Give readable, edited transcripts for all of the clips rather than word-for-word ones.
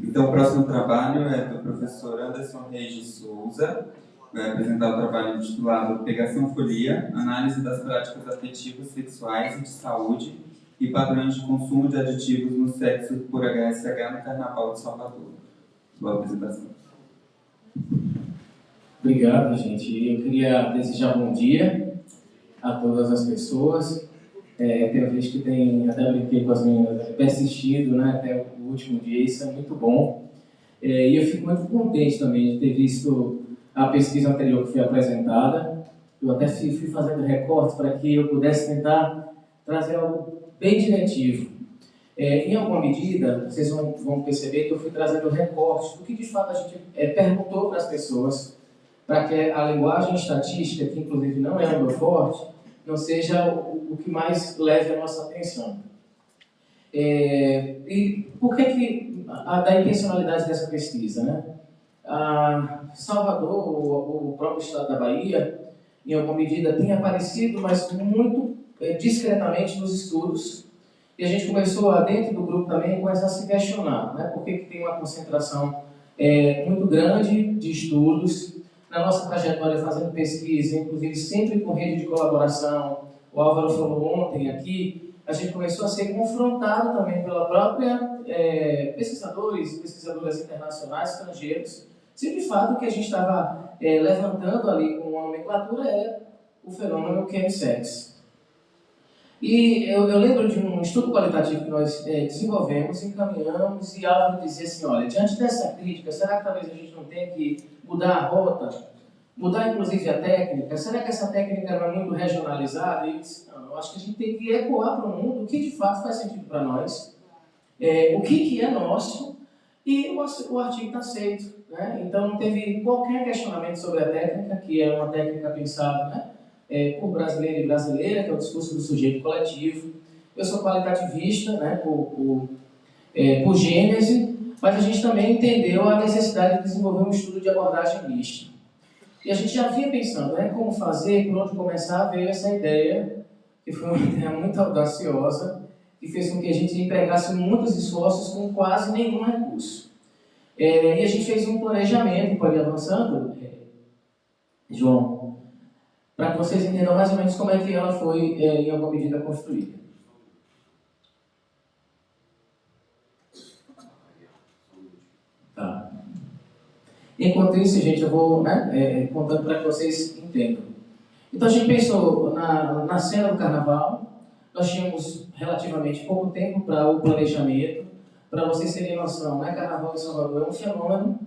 Então, o próximo trabalho é do professor Anderson Reis de Souza, vai apresentar o trabalho intitulado Pegação Folia, Análise das Práticas Afetivas, Sexuais e de Saúde e Padrões de Consumo de Aditivos no Sexo por HSH no Carnaval de Salvador. Boa apresentação. Obrigado, gente. Eu queria desejar bom dia a todas as pessoas. Tenho visto que tem, até brinquei com as meninas, persistido, né, até o último dia, isso é muito bom. E eu fico muito contente também de ter visto a pesquisa anterior que foi apresentada. Eu até fui fazendo recortes para que eu pudesse tentar trazer algo bem diretivo. Em alguma medida, vocês vão perceber que eu fui trazendo recortes do que de fato a gente perguntou para as pessoas, para que a linguagem estatística, que inclusive não é o meu forte, não seja o que mais leve a nossa atenção. E por que da intencionalidade dessa pesquisa, né? Salvador, o próprio estado da Bahia, em alguma medida tem aparecido, mas muito discretamente nos estudos, e a gente começou, dentro do grupo também, começar a se questionar, né? Por que tem uma concentração muito grande de estudos, na nossa trajetória fazendo pesquisa, inclusive sempre com rede de colaboração. O Álvaro falou ontem aqui, a gente começou a ser confrontado também pela própria pesquisadores e pesquisadoras internacionais, estrangeiros, se de fato o que a gente estava levantando ali com a nomenclatura é o fenômeno chemsex. E eu lembro de um estudo qualitativo que nós desenvolvemos, encaminhamos, e Álvaro dizia assim, olha, diante dessa crítica, será que talvez a gente não tenha que mudar a rota, mudar inclusive a técnica? Será que essa técnica não é muito regionalizada? E eu disse, não, eu acho que a gente tem que ecoar para o mundo o que de fato faz sentido para nós, o que é nosso, e o artigo está aceito, né? Então não teve qualquer questionamento sobre a técnica, que é uma técnica pensada, né, por brasileiro e brasileira, que é o discurso do sujeito coletivo. Eu sou qualitativista, né, por gênese, mas a gente também entendeu a necessidade de desenvolver um estudo de abordagem mista. E a gente já vinha pensando, né, como fazer, por onde começar, veio essa ideia, que foi uma ideia muito audaciosa, que fez com que a gente empregasse muitos esforços com quase nenhum recurso. E a gente fez um planejamento, pode ir avançando, João, para que vocês entendam mais ou menos como é que ela foi, em alguma medida, construída. Tá. Enquanto isso, gente, eu vou contando para que vocês entendam. Então, a gente pensou na cena do carnaval, nós tínhamos relativamente pouco tempo para o planejamento. Para vocês terem noção, né? Carnaval em Salvador é um fenômeno.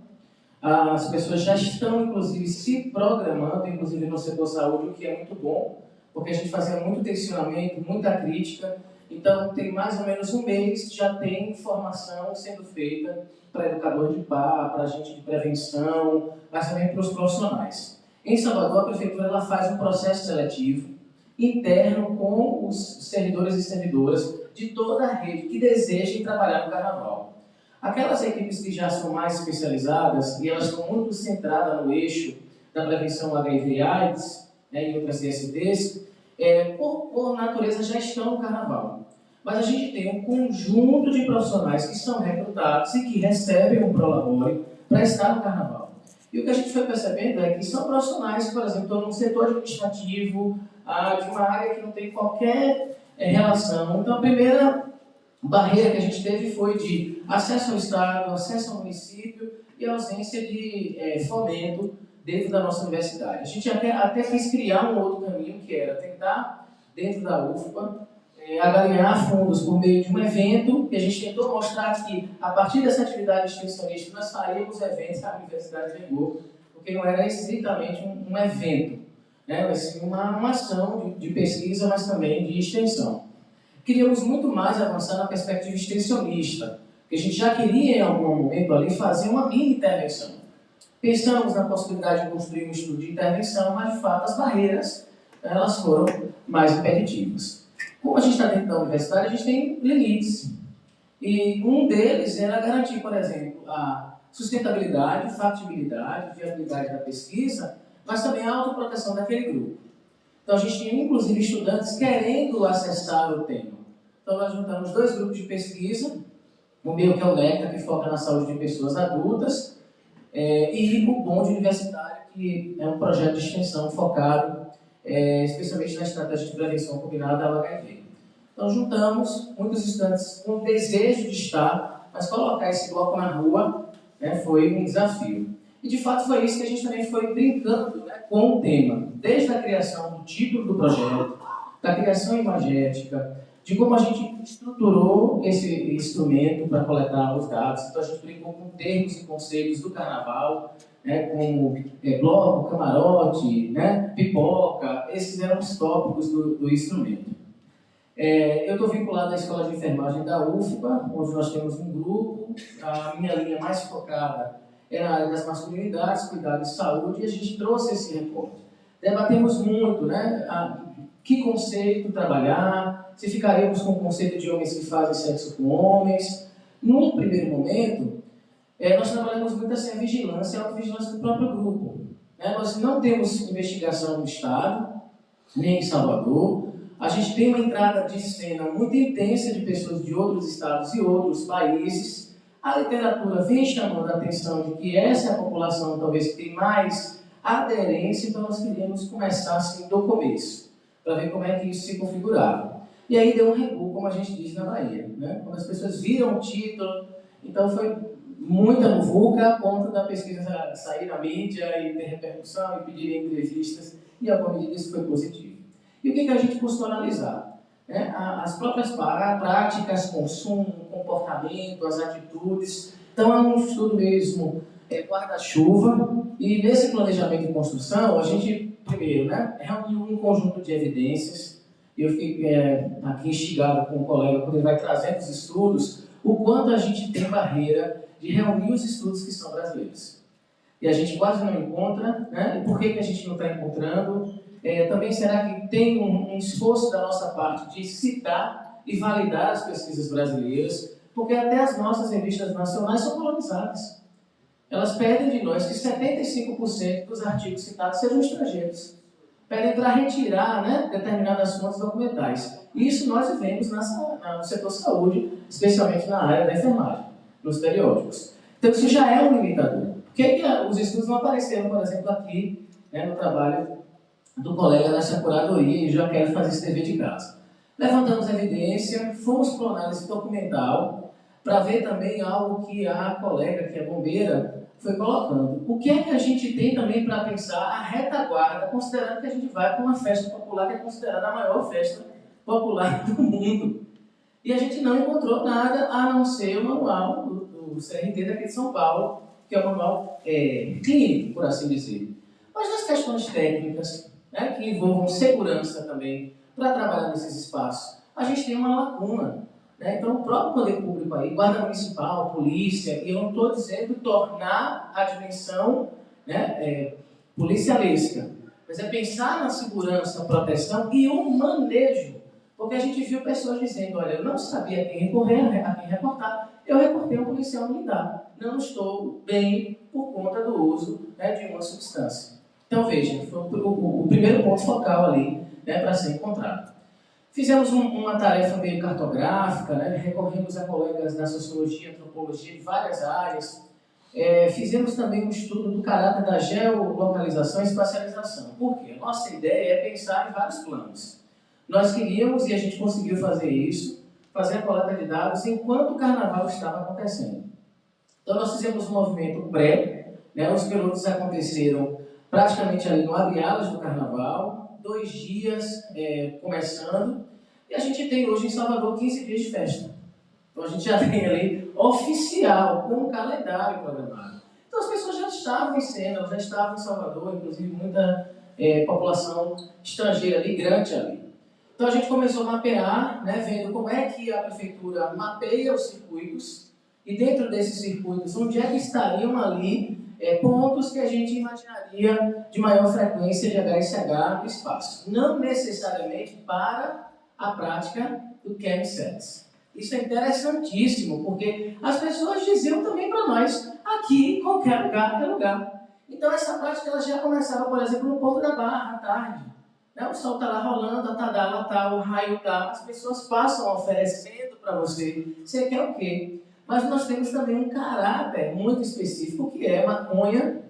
As pessoas já estão, inclusive, se programando, inclusive no setor saúde, o que é muito bom, porque a gente fazia muito tensionamento, muita crítica. Então, tem mais ou menos um mês, já tem formação sendo feita para educador de par, para agente de prevenção, mas também para os profissionais. Em Salvador, a prefeitura ela faz um processo seletivo interno com os servidores e servidoras de toda a rede que desejem trabalhar no carnaval. Aquelas equipes que já são mais especializadas e elas estão muito centradas no eixo da prevenção HIV/AIDS, né, e outras ISTs, por natureza já estão no carnaval. Mas a gente tem um conjunto de profissionais que são recrutados e que recebem um prolabore para estar no carnaval. E o que a gente foi percebendo é que são profissionais que, por exemplo, estão no setor administrativo, de uma área que não tem qualquer relação. Então, a primeira barreira que a gente teve foi de acesso ao Estado, acesso ao município e ausência de fomento dentro da nossa universidade. A gente até quis criar um outro caminho, que era tentar, dentro da UFPA, agariar fundos por meio de um evento, que a gente tentou mostrar que, a partir dessa atividade extensionista, nós faríamos eventos que a universidade negou, porque não era estritamente um evento, né, mas sim uma ação de pesquisa, mas também de extensão. Queríamos muito mais avançar na perspectiva extensionista, porque a gente já queria, em algum momento ali, fazer uma mini intervenção. Pensamos na possibilidade de construir um estudo de intervenção, mas, de fato, as barreiras elas foram mais impeditivas. Como a gente está dentro da universidade, a gente tem limites. E um deles era garantir, por exemplo, a sustentabilidade, factibilidade, viabilidade da pesquisa, mas também a autoproteção daquele grupo. Então, a gente tinha, inclusive, estudantes querendo acessar o tema. Então, nós juntamos dois grupos de pesquisa, o meu, que é o NECTA, que foca na saúde de pessoas adultas, e o Bonde Universitário, que é um projeto de extensão focado especialmente na estratégia de prevenção combinada ao HIV. Então, juntamos muitos estudantes com o desejo de estar, mas colocar esse bloco na rua, né, foi um desafio. E, de fato, foi isso que a gente também foi brincando, né, com o tema, desde a criação do título do projeto, da criação imagética, de como a gente estruturou esse instrumento para coletar os dados. Então, a gente brincou com termos e conceitos do carnaval, né, como bloco, camarote, né, pipoca. Esses eram os tópicos do instrumento. Eu estou vinculado à Escola de Enfermagem da UFBA, onde nós temos um grupo. A minha linha mais focada é na área das masculinidades, cuidado e saúde, e a gente trouxe esse recorte. Debatemos muito, né, que conceito trabalhar, se ficaríamos com o conceito de homens que fazem sexo com homens. Num primeiro momento, nós trabalhamos muito assim a vigilância e a autovigilância do próprio grupo. Nós não temos investigação no Estado, nem em Salvador. A gente tem uma entrada de cena muito intensa de pessoas de outros estados e outros países. A literatura vem chamando a atenção de que essa é a população talvez que tem mais aderência, então nós queríamos começar assim do começo, para ver como é que isso se configurava. E aí deu um recuo, como a gente diz na Bahia, né? Quando as pessoas viram o título, então foi muita muvuca a ponto da pesquisa sair na mídia e ter repercussão e pedirem entrevistas, e a medida isso foi positivo. E o que a gente buscou analisar? As próprias práticas, consumo, comportamento, as atitudes. Então, é um estudo mesmo guarda-chuva, e nesse planejamento e construção, a gente, primeiro, reuniu um conjunto de evidências. Eu fiquei aqui instigado com o colega, quando ele vai trazendo os estudos, o quanto a gente tem barreira de reunir os estudos que são brasileiros. E a gente quase não encontra, né? E por que a gente não está encontrando? Também será que tem um esforço da nossa parte de citar e validar as pesquisas brasileiras? Porque até as nossas revistas nacionais são colonizadas. Elas pedem de nós que 75% dos artigos citados sejam estrangeiros. Pedem para retirar, né, determinadas fontes documentais. Isso nós vivemos no setor saúde, especialmente na área da enfermagem, nos periódicos. Então isso já é um limitador. Por que os estudos não apareceram, por exemplo, aqui, né, no trabalho do colega nessa curadoria, e já quero fazer esse dever de casa? Levantamos evidência, fomos para uma análise documental, para ver também algo que a colega, que é bombeira, foi colocando. O que é que a gente tem também para pensar a retaguarda, considerando que a gente vai para uma festa popular que é considerada a maior festa popular do mundo? E a gente não encontrou nada a não ser o manual do CRT daqui de São Paulo, que é o manual clínico, por assim dizer. Mas nas questões técnicas, né, que envolvam segurança também, para trabalhar nesses espaços, a gente tem uma lacuna. Então, o próprio poder público aí, guarda municipal, polícia, e eu não estou dizendo tornar a dimensão policialesca, mas é pensar na segurança, proteção e o manejo. Porque a gente viu pessoas dizendo, olha, eu não sabia a quem recorrer, a quem reportar, eu reportei a um policial militar, não estou bem por conta do uso de uma substância. Então, veja, foi o primeiro ponto focal ali para ser encontrado. Fizemos uma tarefa meio cartográfica, recorremos a colegas da sociologia, antropologia de várias áreas. Fizemos também um estudo do caráter da geolocalização e espacialização. Por quê? A nossa ideia é pensar em vários planos. Nós queríamos, e a gente conseguiu fazer isso, fazer a coleta de dados enquanto o carnaval estava acontecendo. Então, nós fizemos um movimento pré, os pilotos aconteceram praticamente ali no abre-alas do carnaval, 2 dias começando, e a gente tem hoje em Salvador 15 dias de festa. Então a gente já tem ali oficial, com um calendário programado. Então as pessoas já estavam em cena, já estavam em Salvador, inclusive muita população estrangeira migrante ali. Então a gente começou a mapear, vendo como é que a prefeitura mapeia os circuitos, e dentro desses circuitos, onde é que estariam ali pontos que a gente imaginaria de maior frequência de HSH no espaço. Não necessariamente para a prática do chemsex. Isso é interessantíssimo, porque as pessoas diziam também para nós, aqui, qualquer lugar é lugar. Então essa prática ela já começava, por exemplo, no Porto da Barra, à tarde. O sol está lá rolando, a tadala está, o raio está, as pessoas passam oferecendo para você. Você quer o quê? mas nós temos também um caráter muito específico, que é maconha,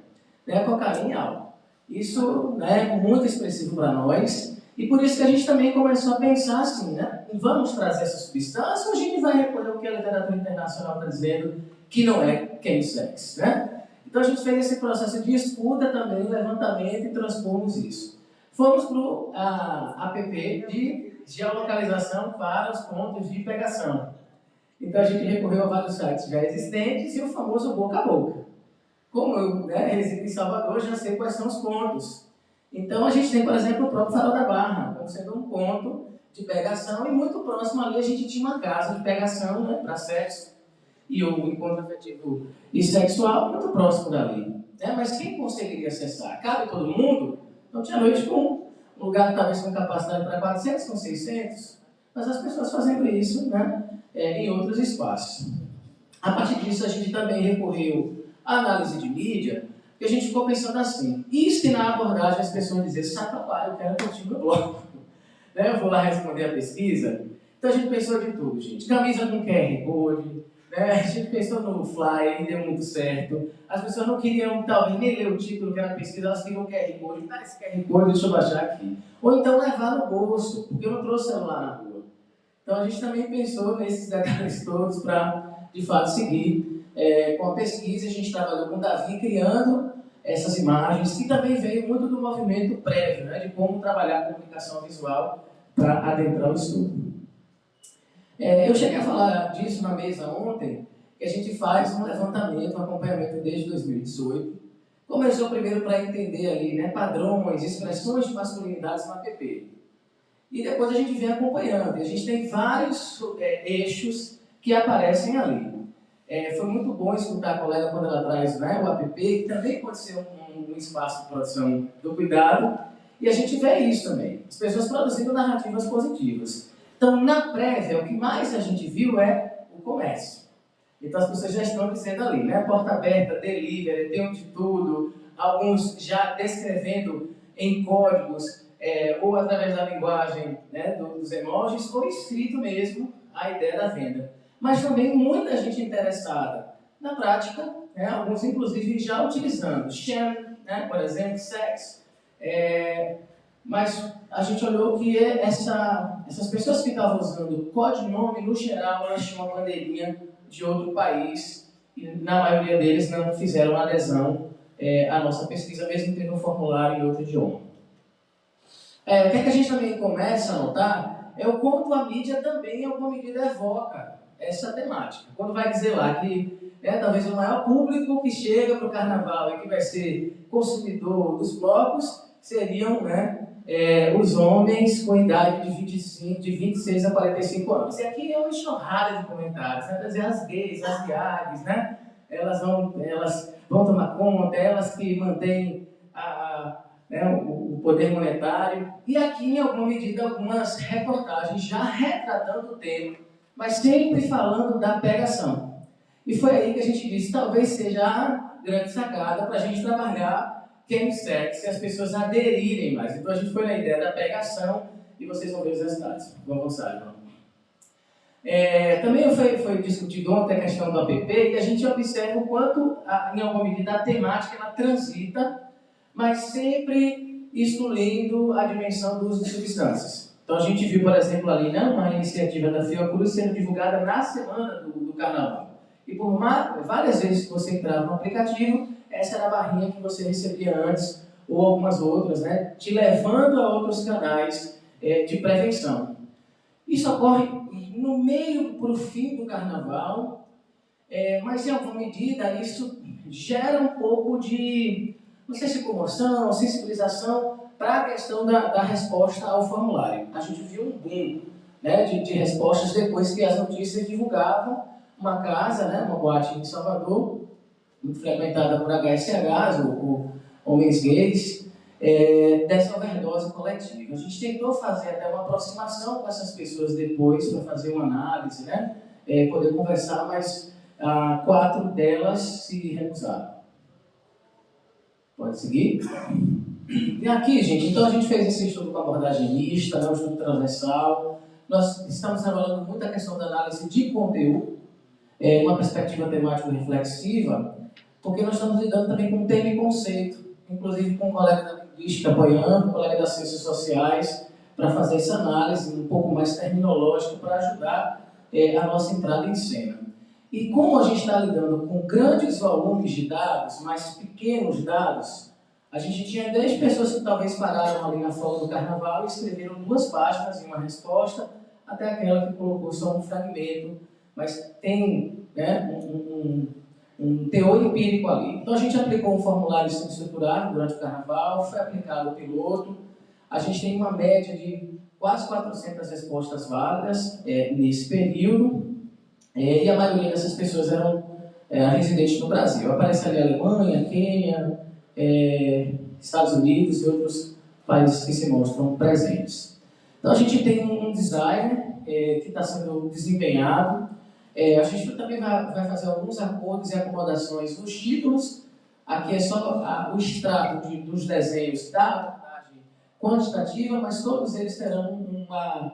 né, cocaína e álcool. Isso, né, é muito expressivo para nós, e por isso que a gente também começou a pensar assim, né, vamos trazer essa substância ou a gente vai recolher o que a literatura internacional está dizendo que não é chemsex, né? Então a gente fez esse processo de escuta também, levantamento e transpomos isso. Fomos para o app de geolocalização para os pontos de pegação. Então a gente recorreu a vários sites já existentes e o famoso boca a boca. Como eu, né, resido em Salvador, já sei quais são os pontos. Então a gente tem, por exemplo, o próprio Farol da Barra, como sendo um ponto de pegação, e muito próximo ali a gente tinha uma casa de pegação, né, para sexo e o encontro afetivo e sexual muito próximo dali. Né? Mas quem conseguiria acessar? Cabe todo mundo? Então tinha noite com um lugar talvez com capacidade para 400, com 600, mas as pessoas fazendo isso, né, em outros espaços. A partir disso a gente também recorreu à análise de mídia, e a gente ficou pensando assim, e se na abordagem as pessoas dizem, saca lá, eu quero curtir meu bloco, né? Eu vou lá responder a pesquisa. Então a gente pensou de tudo, gente. Camisa com QR Code, né? A gente pensou no flyer e deu muito certo. As pessoas não queriam, talvez, nem ler o título que era a pesquisa, elas queriam o QR Code. Ah, esse QR Code, deixa eu baixar aqui. Ou então levar no bolso, porque eu não trouxe celular na rua. Então a gente também pensou nesses detalhes todos para, de fato, seguir com a pesquisa. A gente trabalhou com o Davi criando essas imagens, que também veio muito do movimento prévio, né, de como trabalhar a comunicação visual para adentrar o estudo. Eu cheguei a falar disso na mesa ontem, que a gente faz um levantamento, um acompanhamento desde 2018. Começou primeiro para entender ali, né, padrões, expressões de masculinidades no app. E depois a gente vem acompanhando. E a gente tem vários eixos que aparecem ali. Foi muito bom escutar a colega quando ela traz, né, o app, que também pode ser um espaço de produção do cuidado. E a gente vê isso também. As pessoas produzindo narrativas positivas. Então, na prévia, o que mais a gente viu é o comércio. Então, as pessoas já estão dizendo ali, né? Porta aberta, delivery, tem de tudo. Alguns já descrevendo em códigos, ou através da linguagem, né, dos emojis, ou escrito mesmo a ideia da venda. Mas também muita gente interessada na prática, né? Alguns inclusive já utilizando sham, né, por exemplo, sex. Mas a gente olhou que essas pessoas que estavam usando codinome, no geral, elas tinham uma bandeirinha de outro país e na maioria deles não fizeram adesão à nossa pesquisa, mesmo tendo um formulário em outro idioma. O que a gente também começa a notar é o quanto a mídia também, em alguma medida, evoca essa temática. Quando vai dizer lá que talvez o maior público que chega para o carnaval e que vai ser consumidor dos blocos seriam, os homens com idade de 26 a 45 anos. E aqui é uma enxurrada de comentários, né? Quer dizer, as gays, as viagens, né? Elas vão tomar conta, elas que mantêm o poder monetário. E aqui, em alguma medida, algumas reportagens já retratando o tema, mas sempre falando da pegação. E foi aí que a gente disse, talvez seja a grande sacada para a gente trabalhar chemsex, se as pessoas aderirem mais. Então a gente foi na ideia da pegação e vocês vão ver os resultados. Vamos avançar, irmão. Também foi discutido ontem a questão do app e a gente observa o quanto, em alguma medida, a temática ela transita, mas sempre excluindo a dimensão do uso de substâncias. Então a gente viu, por exemplo, ali, né, uma iniciativa da Fiocruz sendo divulgada na semana do Carnaval. E por várias vezes que você entrava no aplicativo, essa era a barrinha que você recebia antes, ou algumas outras, né, te levando a outros canais de prevenção. Isso ocorre no meio para o fim do Carnaval, mas em alguma medida isso gera um pouco de, não sei se comoção, sensibilização para a questão da resposta ao formulário. A gente viu um boom, né, de respostas depois que as notícias divulgavam uma casa, né, uma boate em Salvador, muito frequentada por HSHs, ou homens gays, dessa overdose coletiva. A gente tentou fazer até uma aproximação com essas pessoas depois, para fazer uma análise, né, poder conversar, mas 4 delas se recusaram. Pode seguir? E aqui, gente, então a gente fez esse estudo com abordagem mista, né, um estudo transversal. Nós estamos trabalhando muito a questão da análise de conteúdo. uma perspectiva temático-reflexiva, porque nós estamos lidando também com tema e conceito, inclusive com um colega da linguística apoiando, um colega das ciências sociais, para fazer essa análise um pouco mais terminológica, para ajudar a nossa entrada em cena. E como a gente está lidando com grandes volumes de dados, mas pequenos dados, a gente tinha 10 pessoas que talvez pararam ali na folga do carnaval e escreveram 2 páginas em uma resposta, até aquela que colocou só um fragmento, mas tem, né, um teor empírico ali. Então a gente aplicou um formulário estruturado durante o carnaval, foi aplicado o piloto, a gente tem uma média de quase 400 respostas válidas nesse período, e a maioria dessas pessoas eram residentes no Brasil. Aparece ali a Alemanha, Quênia, Estados Unidos e outros países que se mostram presentes. Então a gente tem um design que está sendo desempenhado. A gente também vai fazer alguns acordos e acomodações nos títulos. Aqui é só o extrato dos desenhos da abordagem quantitativa, mas todos eles terão uma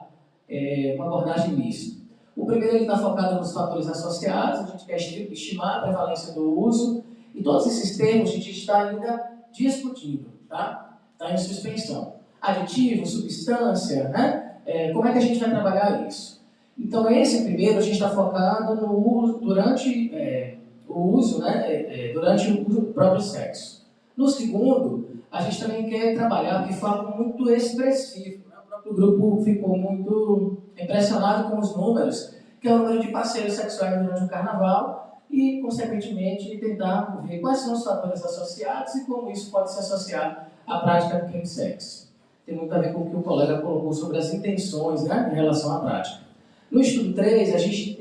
abordagem mista. O primeiro está focado nos fatores associados, a gente quer estimar a prevalência do uso, e todos esses termos a gente está ainda discutindo, tá? Está em suspensão. Aditivo, substância, né? Como é que a gente vai trabalhar isso? Então, esse primeiro a gente está focado no uso durante o uso, né? Durante o próprio sexo. No segundo, a gente também quer trabalhar de forma muito expressiva. O grupo ficou muito impressionado com os números, que é o número de parceiros sexuais durante o carnaval, e, consequentemente, tentar ver quais são os fatores associados e como isso pode se associar à prática do chemsex. Tem muito a ver com o que o colega colocou sobre as intenções, né, em relação à prática. No estudo 3, a gente,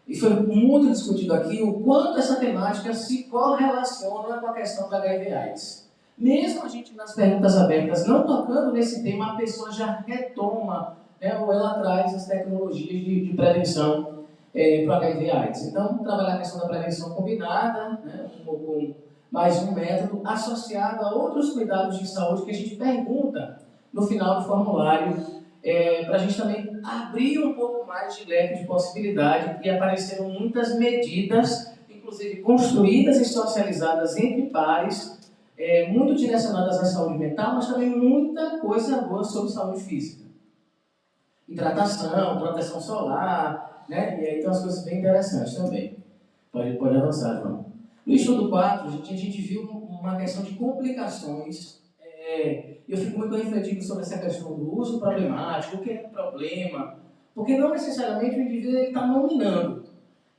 e foi muito discutido aqui, o quanto essa temática se correlaciona com a questão da HIV/AIDS. Mesmo a gente nas perguntas abertas não tocando nesse tema, a pessoa já retoma, né, ou ela traz as tecnologias de prevenção para o HIV/AIDS. Então, trabalhar a questão da prevenção combinada, né, com mais um método associado a outros cuidados de saúde que a gente pergunta no final do formulário, para a gente também abrir um pouco mais de leque de possibilidade, e apareceram muitas medidas, inclusive construídas e socializadas entre pares, muito direcionadas à saúde mental, mas também muita coisa boa sobre saúde física. Hidratação, proteção solar, né? E aí tem umas coisas bem interessantes também. Pode avançar, João. No estudo 4, a gente viu uma questão de complicações. Eu fico muito refletindo sobre essa questão do uso problemático, o que é um problema, porque não necessariamente o indivíduo está nominando.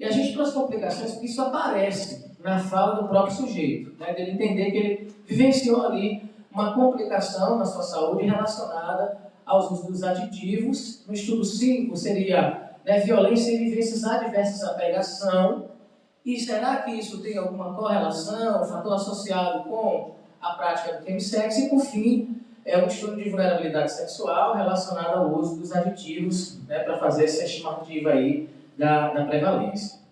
E a gente trouxe complicações porque isso aparece na fala do próprio sujeito, né? Dele entender que ele vivenciou ali uma complicação na sua saúde relacionada aos usos dos aditivos. No estudo 5 seria, né, violência e vivências adversas à pegação. E será que isso tem alguma correlação, fator associado com a prática do chemsex? E, por fim, um estudo de vulnerabilidade sexual relacionado ao uso dos aditivos, né, para fazer essa estimativa aí da prevalência.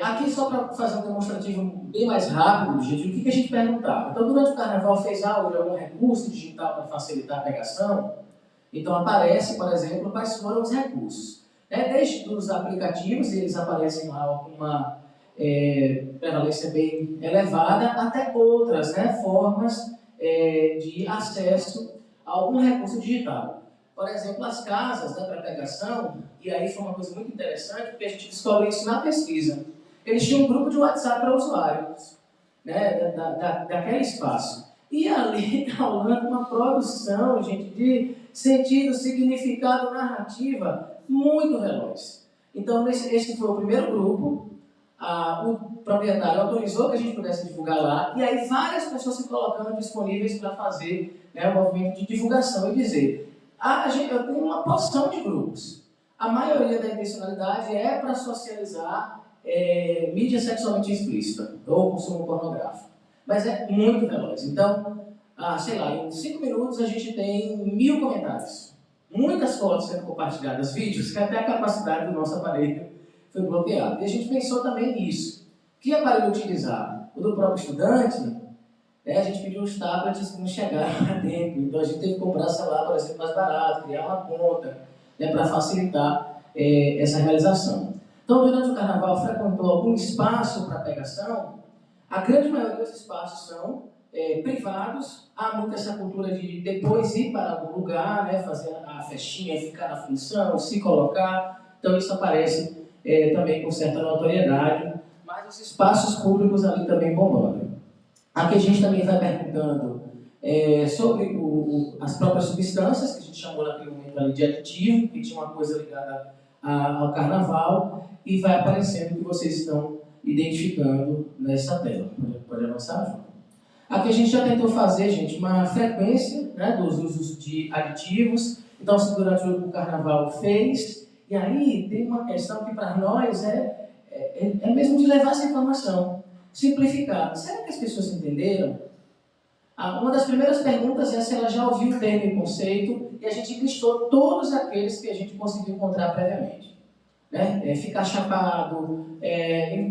Aqui, só para fazer um demonstrativo bem mais rápido, gente, o que a gente perguntava? Então, durante o carnaval, fez algo de algum recurso digital para facilitar a pegação? Então, aparece, por exemplo, quais foram os recursos. Desde os aplicativos, eles aparecem lá com uma prevalência bem elevada, até outras, né, formas de acesso a algum recurso digital. Por exemplo, as casas, né, para pegação, e aí foi uma coisa muito interessante, porque a gente descobriu isso na pesquisa. Eles tinham um grupo de WhatsApp para usuários, né, daquele espaço. E ali está rolando uma produção, gente, de sentido, significado, narrativa muito veloz. Então, esse foi o primeiro grupo. O proprietário autorizou que a gente pudesse divulgar lá, e aí várias pessoas se colocando disponíveis para fazer, né, o movimento de divulgação e dizer: eu tenho uma porção de grupos. A maioria da intencionalidade é para socializar mídia sexualmente explícita ou consumo pornográfico. Mas é muito veloz. Então, sei lá, em 5 minutos a gente tem 1000 comentários. Muitas fotos sendo compartilhadas, vídeos, que até a capacidade do nosso aparelho foi bloqueada. E a gente pensou também nisso. Que aparelho utilizar? O do próprio estudante? A gente pediu os tablets que não chegaram a tempo. Então a gente teve que comprar celular, por exemplo, mais barato, criar uma conta, né, para facilitar essa realização. Então, durante o carnaval, frequentou algum espaço para pegação, a grande maioria dos espaços são privados. Há muito essa cultura de depois ir para algum lugar, né, fazer a festinha, ficar na função, se colocar. Então, isso aparece também com certa notoriedade, mas os espaços públicos ali também bombando. Aqui a gente também vai perguntando sobre as próprias substâncias, que a gente chamou naquele momento ali de aditivo, que tinha uma coisa ligada ao carnaval, e vai aparecendo o que vocês estão identificando nessa tela. Pode avançar, João? Aqui a gente já tentou fazer, gente, uma frequência, né, dos usos de aditivos. Então, se durante o carnaval fez, e aí tem uma questão que para nós é mesmo de levar essa informação, simplificar. Será que as pessoas entenderam? Uma das primeiras perguntas é se ela já ouviu o termo e conceito, e a gente listou todos aqueles que a gente conseguiu encontrar previamente. Né? Ficar chapado,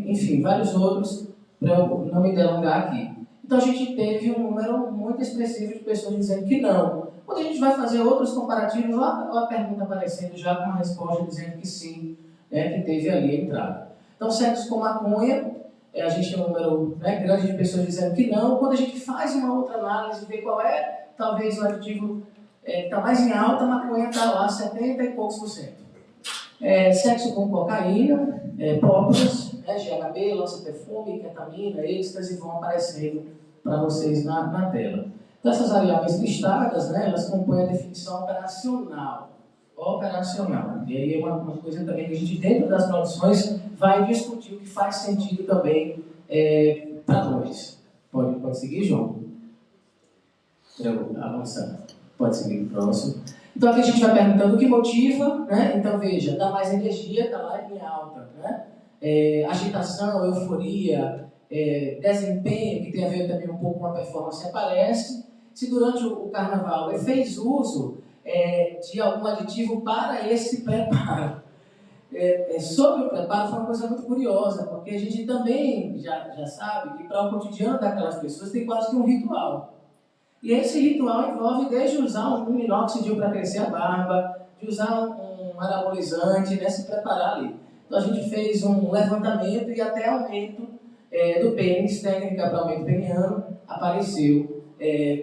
enfim, vários outros, para eu não me delongar aqui. Então a gente teve um número muito expressivo de pessoas dizendo que não. Quando a gente vai fazer outros comparativos, olha a pergunta aparecendo já com a resposta dizendo que sim, que teve ali a entrada. Então, sexo com maconha, a gente tem um número grande de pessoas dizendo que não. Quando a gente faz uma outra análise, vê qual é, talvez o aditivo que está mais em alta, a maconha está lá 70 e poucos por cento. Sexo com cocaína, próprias, GHB, lança-perfume, ketamina, êxtase, vão aparecendo para vocês na tela. Então, essas variáveis listadas, elas compõem a definição operacional. E aí é uma coisa também que a gente, dentro das produções, vai discutir o que faz sentido também para nós. Pode seguir, João? Eu avançando. Pode seguir o próximo. Então aqui a gente vai perguntando o que motiva, né? Então veja, dá mais energia, está lá em alta, né? Agitação, euforia, desempenho, que tem a ver também um pouco com a performance, aparece. Se durante o carnaval ele fez uso de algum aditivo para esse preparo. Sobre o preparo foi uma coisa muito curiosa, porque a gente também já sabe que para o cotidiano daquelas pessoas tem quase que um ritual. E esse ritual envolve desde usar um minoxidil para crescer a barba, de usar um anabolizante, se preparar ali. Então a gente fez um levantamento e até aumento do pênis, técnica para aumento peniano, apareceu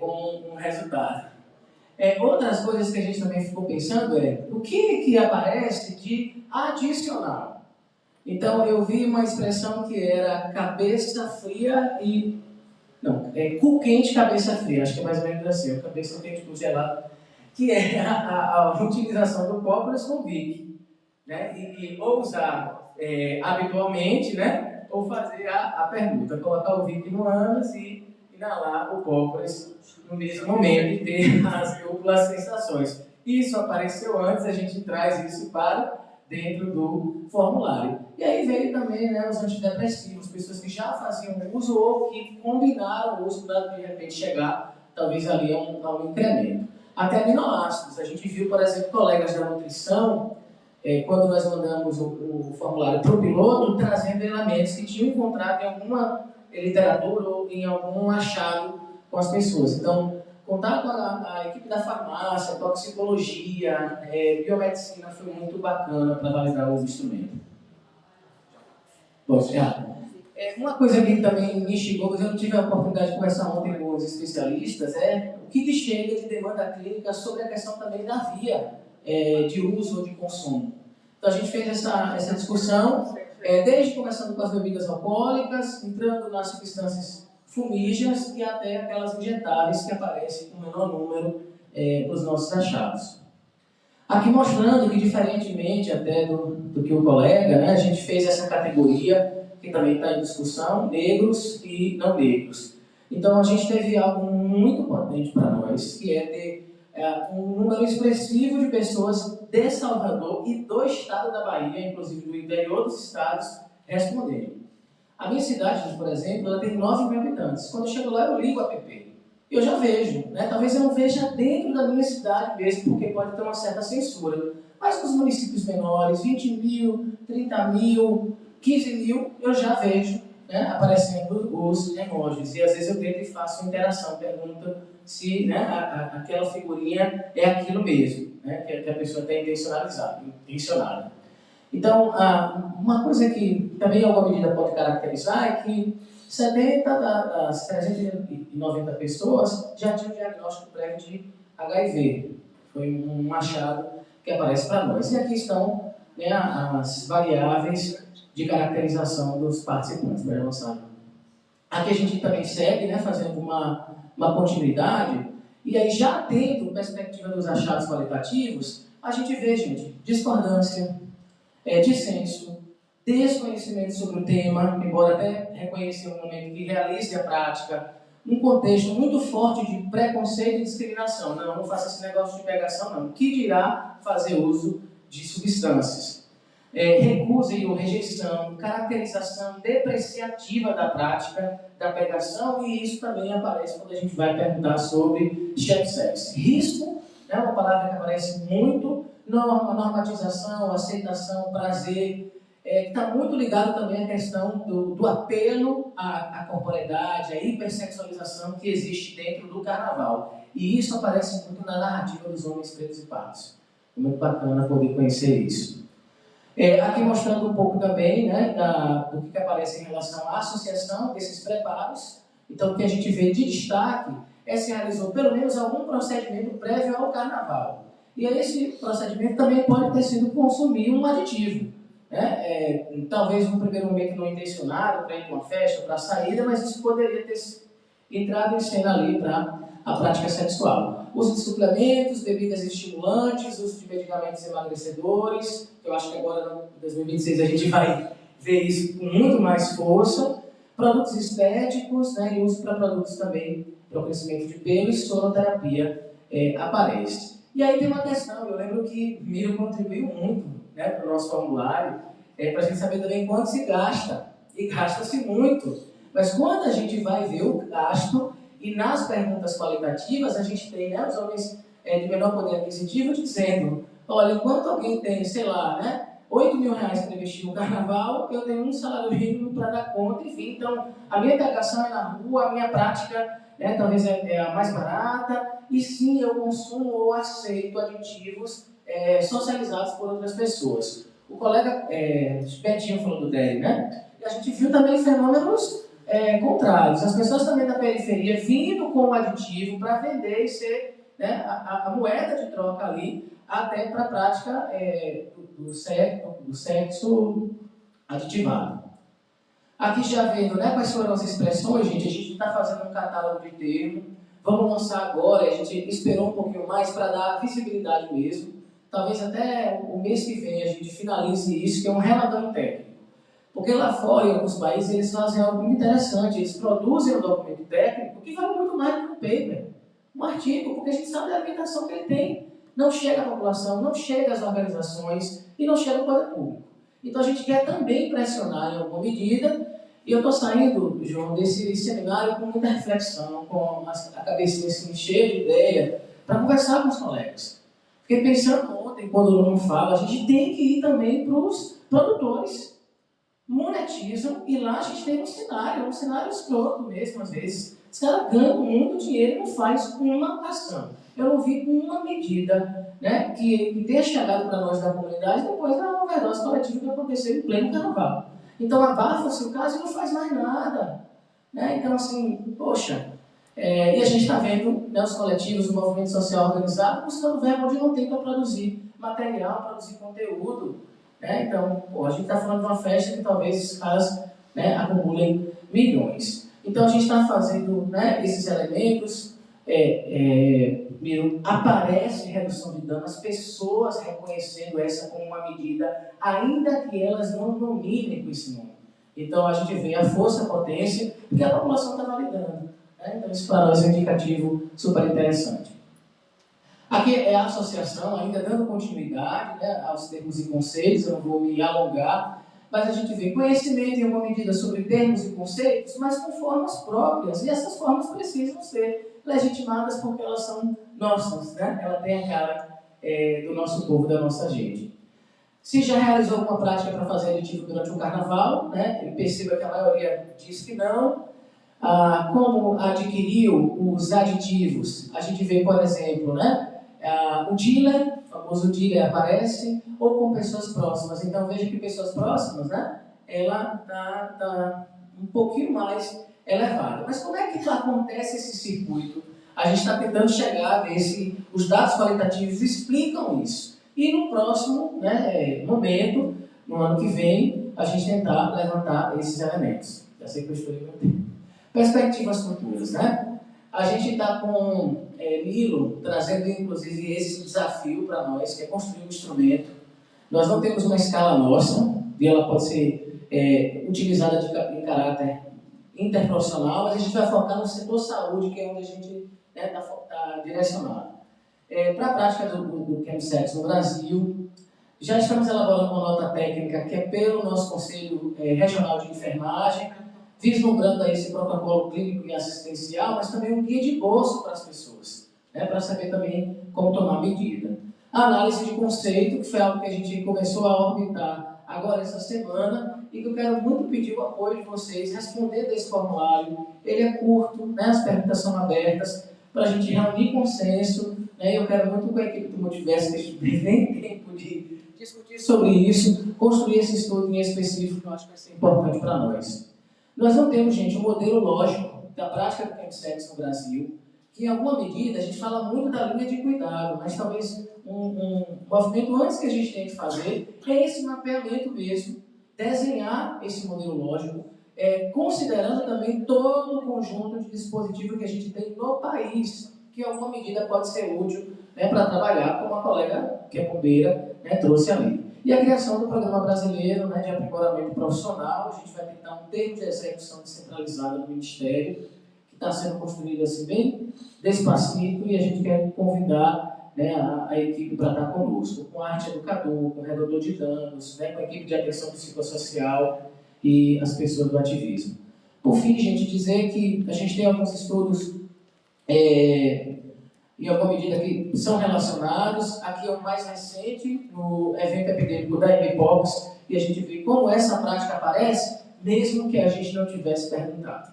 com um resultado. Outras coisas que a gente também ficou pensando o que aparece de adicional. Então eu vi uma expressão que era cabeça fria e... Não, cu quente, cabeça fria, acho que é mais ou menos assim, cabeça quente com gelado, que é a utilização do própolis com Vic, e ou usar habitualmente, ou fazer a pergunta, colocar o Vic no ânus e inalar o própolis no mesmo momento e ter as duplas sensações. Isso apareceu antes, a gente traz isso para dentro do formulário. E aí veio também os antidepressivos, pessoas que já faziam uso ou que combinaram o uso para de repente chegar, talvez ali a um incremento. Até aminoácidos. A gente viu, por exemplo, colegas da nutrição, quando nós mandamos o formulário para o piloto, trazendo elementos que tinham encontrado em alguma literatura ou em algum achado com as pessoas. Então, contar com a equipe da farmácia, toxicologia, biomedicina foi muito bacana para validar os instrumentos. Uma coisa que também me instigou, mas eu não tive a oportunidade de conversar ontem com os especialistas, o que chega de demanda clínica sobre a questão também da via de uso ou de consumo. Então a gente fez essa discussão, desde começando com as bebidas alcoólicas, entrando nas substâncias fumígenas e até aquelas injetáveis que aparecem com menor número nos nossos achados. Aqui mostrando que, diferentemente até do que o colega, a gente fez essa categoria, que também está em discussão, negros e não negros. Então a gente teve algo muito potente para nós, que é ter um número expressivo de pessoas de Salvador e do estado da Bahia, inclusive do interior dos estados, respondendo. A minha cidade, por exemplo, ela tem 9 mil habitantes. Quando eu chego lá, eu ligo o app. Eu já vejo, talvez eu não veja dentro da minha cidade mesmo, porque pode ter uma certa censura. Mas nos municípios menores, 20 mil, 30 mil, 15 mil, eu já vejo aparecendo os emojis. E às vezes eu tento e faço uma interação, pergunto se aquela figurinha é aquilo mesmo, que a pessoa está intencionada. Então, uma coisa que também em alguma medida pode caracterizar é que 70 das 390 pessoas já tinham diagnóstico prévio de HIV. Foi um achado que aparece para nós. E aqui estão, né, as variáveis de caracterização dos participantes. Aqui a gente também segue, né, fazendo uma continuidade, e aí já tendo perspectiva dos achados qualitativos, a gente vê, gente, discordância, dissenso, desconhecimento sobre o tema, embora até reconhecer um momento que realize a prática, um contexto muito forte de preconceito e discriminação. Não faça esse negócio de pegação, não. Que dirá fazer uso de substâncias? Recusa ou rejeição, caracterização depreciativa da prática da pegação, e isso também aparece quando a gente vai perguntar sobre chemsex. Risco, né, uma palavra que aparece muito, normatização, aceitação, prazer, que está muito ligado também à questão do apelo à corporeidade, à hipersexualização que existe dentro do carnaval. E isso aparece muito na narrativa dos homens pretos e pardos. É muito bacana poder conhecer isso. Aqui mostrando um pouco também, né, do que aparece em relação à associação desses preparos. Então, o que a gente vê de destaque é se realizou pelo menos algum procedimento prévio ao carnaval. E aí esse procedimento também pode ter sido consumir um aditivo. Né? Talvez no primeiro momento não intencionado, para ir para uma festa, para a saída, mas isso poderia ter entrado em cena ali para a prática sexual. Uso de suplementos, bebidas estimulantes, uso de medicamentos emagrecedores, que eu acho que agora, em 2026, a gente vai ver isso com muito mais força. Produtos estéticos, né, e uso para produtos também para o crescimento de pelo, e sonoterapia aparece. E aí tem uma questão, eu lembro que Miro contribuiu muito, né, para o nosso formulário, para a gente saber também quanto se gasta, e gasta-se muito. Mas quando a gente vai ver o gasto, e nas perguntas qualitativas, a gente tem, né, os homens de menor poder aquisitivo dizendo, olha, enquanto alguém tem, sei lá, né, R$8.000 para investir no carnaval, eu tenho um salário mínimo para dar conta, enfim. Então, a minha pegação é na rua, a minha prática, né, talvez é a mais barata, e sim, eu consumo ou aceito aditivos socializados por outras pessoas. O colega Betinho falou do DERI, né? E a gente viu também fenômenos contrários. As pessoas também da periferia vindo com o aditivo para vender e ser, né, a moeda de troca ali, até para a prática do sexo aditivado. Aqui já vendo, né, quais foram as expressões, gente, a gente está fazendo um catálogo de termos, vamos lançar agora, a gente esperou um pouquinho mais para dar visibilidade mesmo, talvez até o mês que vem a gente finalize isso, que é um relatório técnico. Porque lá fora, em alguns países, eles fazem algo muito interessante, eles produzem um documento técnico que vale muito mais do que um paper, um artigo, porque a gente sabe da limitação que ele tem. Não chega à população, não chega às organizações e não chega ao poder público. Então a gente quer também pressionar em alguma medida, e eu estou saindo, João, desse seminário com muita reflexão, com a cabecinha assim, cheia de ideia, para conversar com os colegas. Fiquei pensando ontem, quando o Bruno fala, a gente tem que ir também para os produtores. Monetizam, e lá a gente tem um cenário escroto mesmo, às vezes. Os caras ganham muito dinheiro e não faz uma ação. Eu não vi uma medida, né, que tenha chegado para nós da comunidade depois da overdose coletiva que aconteceu em pleno carnaval. Então abafa-se o caso e não faz mais nada. Né? Então, assim, poxa, e a gente está vendo, né, os coletivos, o movimento social organizado buscando verba onde não tem para produzir material, produzir conteúdo. Então, a gente está falando de uma festa que talvez esses caras, né, acumulem milhões. Então, a gente está fazendo, né, esses elementos, aparece redução de dano, as pessoas reconhecendo essa como uma medida, ainda que elas não dominem com esse nome. Então, a gente vê a força, a potência, porque a população está validando. Né? Então, isso para nós é um indicativo super interessante. Aqui é a associação, ainda dando continuidade, né, aos termos e conceitos, eu não vou me alongar, mas a gente vê conhecimento em uma medida sobre termos e conceitos, mas com formas próprias, e essas formas precisam ser legitimadas porque elas são nossas, né? Ela tem a cara do nosso povo, da nossa gente. Se já realizou alguma prática para fazer aditivo durante o carnaval, né, perceba que a maioria diz que não. Como adquiriu os aditivos, a gente vê, por exemplo, né, o dealer, o famoso dealer aparece, ou pessoas próximas. Então, veja que pessoas próximas, né? Ela está um pouquinho mais elevada. Mas como é que acontece esse circuito? A gente está tentando chegar a ver se os dados qualitativos explicam isso. E no próximo, né, momento, no ano que vem, a gente tentar levantar esses elementos. Já sei que eu estourei meu tempo. Perspectivas futuras, né? A gente está com Lilo trazendo, inclusive, esse desafio para nós, que é construir um instrumento. Nós não temos uma escala nossa, e ela pode ser utilizada em caráter interprofissional, mas a gente vai focar no setor saúde, que é onde a gente está direcionado. Para a prática do chemsex no Brasil, já estamos elaborando uma nota técnica que é pelo nosso Conselho Regional de Enfermagem, vislumbrando aí esse protocolo clínico e assistencial, mas também um guia de bolso para as pessoas, né, para saber também como tomar medida. A análise de conceito, que foi algo que a gente começou a orbitar agora essa semana, e que eu quero muito pedir o apoio de vocês, respondendo esse formulário. Ele é curto, né, as perguntas são abertas, para a gente reunir consenso, né, eu quero muito com a equipe do Multiverso, que a gente tem tempo de discutir sobre isso, construir esse estudo em específico, que eu acho que vai ser importante para nós. Nós não temos, gente, um modelo lógico da prática do chemsex no Brasil, que em alguma medida a gente fala muito da linha de cuidado, mas talvez um movimento antes que a gente tem que fazer é esse mapeamento mesmo, desenhar esse modelo lógico, considerando também todo o conjunto de dispositivos que a gente tem no país, que em alguma medida pode ser útil, né, para trabalhar, como a colega que é bombeira, né, trouxe ali. E a criação do Programa Brasileiro, né, de Aprimoramento Profissional. A gente vai tentar um termo de execução descentralizado do Ministério, que está sendo construído assim bem despacito, e a gente quer convidar, né, a equipe para estar conosco, com arte educador, com redutor de danos, né, com a equipe de atenção psicossocial e as pessoas do ativismo. Por fim, gente, dizer que a gente tem alguns estudos em alguma medida que são relacionados. Aqui é o mais recente, no evento epidêmico da Mpox, e a gente vê como essa prática aparece, mesmo que a gente não tivesse perguntado.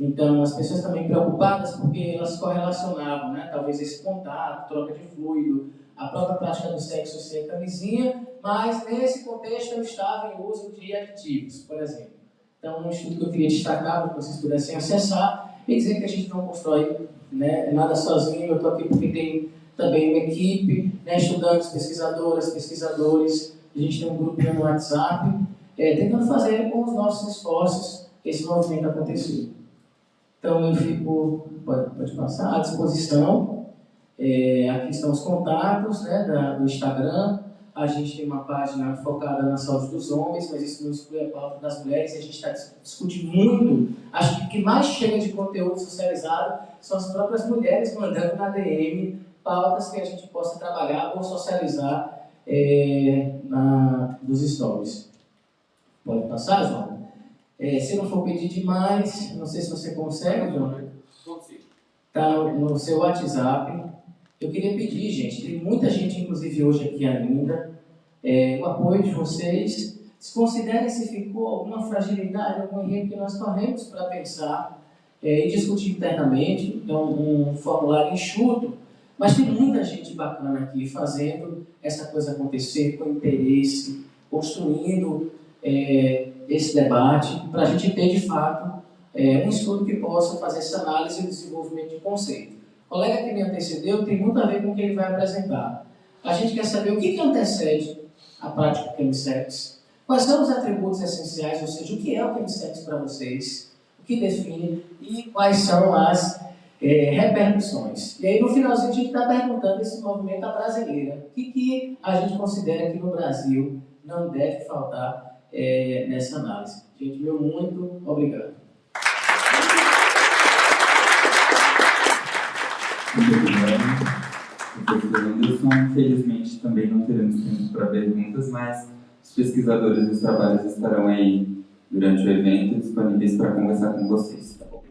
Então, as pessoas também preocupadas, porque elas correlacionavam, né, talvez esse contato, troca de fluido, a própria prática do sexo sem camisinha, mas nesse contexto eu estava em uso de aditivos, por exemplo. Então, um estudo que eu queria destacar, para que vocês pudessem acessar, e dizer que a gente não constrói, né, nada sozinho. Eu estou aqui porque tem também uma equipe, né, estudantes, pesquisadoras, pesquisadores. A gente tem um grupinho no WhatsApp, tentando fazer com os nossos esforços esse movimento acontecer. Então, eu fico, pode passar, à disposição. Aqui estão os contatos, né, do Instagram. A gente tem uma página focada na saúde dos homens, mas isso não exclui a pauta das mulheres. E a gente está discutindo muito. Acho que o que mais chega de conteúdo socializado são as próprias mulheres mandando na DM pautas que a gente possa trabalhar ou socializar dos stories. Pode passar, João? Se não for pedir demais, não sei se você consegue, João. Está no seu WhatsApp. Eu queria pedir, gente, tem muita gente, inclusive hoje aqui ainda, o apoio de vocês. Considerem se ficou alguma fragilidade, algum erro que nós corremos para pensar e discutir internamente. Então, um formulário enxuto, mas tem muita gente bacana aqui fazendo essa coisa acontecer com interesse, construindo esse debate, para a gente ter, de fato, um estudo que possa fazer essa análise e desenvolvimento de conceito. O colega que me antecedeu tem muito a ver com o que ele vai apresentar. A gente quer saber o que antecede a prática do chemsex, quais são os atributos essenciais, ou seja, o que é o chemsex para vocês, o que define e quais são as repercussões. E aí, no finalzinho, a gente está perguntando esse movimento à brasileira. O que a gente considera que no Brasil não deve faltar nessa análise. Gente, meu muito obrigado. Muito obrigado, professor Anderson. Infelizmente, também não teremos tempo para perguntas, mas os pesquisadores dos trabalhos estarão aí durante o evento disponíveis para conversar com vocês. Tá bom?